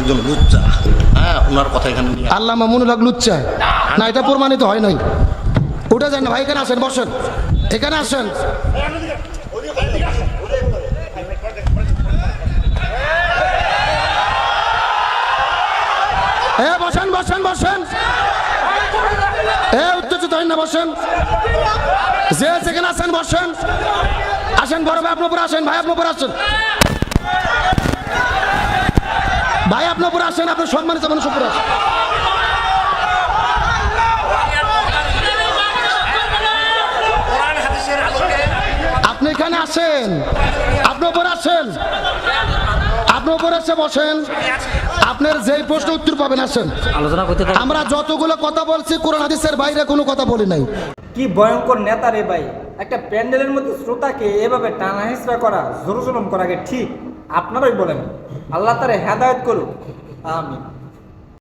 একজন লুচ্চা। হ্যাঁ, ওনার কথা এখানে নিয়ে আল্লাহ মামুনুল হক লুচ্চা না, এটা প্রমাণিত হয় নাই। উঠে যান ভাই, এখানে আসেন, বসেন, এখানে আসেন। বসেন বসেন বসেন, উত্তেজিত হন না, বসেন, যে যেখানে আসেন বসেন। আসেন বড় ভাই, আপনার উপরে আসেন, ভাই আপনার উপরে আসেন, ভাই আপনার উপরে আসেন, আপনার সম্মানিত মানুষ উপরে আসেন। আপনি এখানে আসেন, আপনার উপরে আসেন, আপনার উপরে এসে বসেন। আপনার যেই প্রশ্ন উত্তর পাবেন, আসেন। আমরা যতগুলো কথা বলছি কোরআন হাদিসের বাইরে কোনো কথা বলি নাই। কি ভয়ঙ্কর নেতা রে ভাই! একটা প্যান্ডেলের মধ্যে শ্রোতাকে এভাবে টানা হেঁচড়া করা, জোর জুলুম করাকে ঠিক আপনারাই বলেন। আল্লাহ তারে হেদায়েত করুক, আমিন।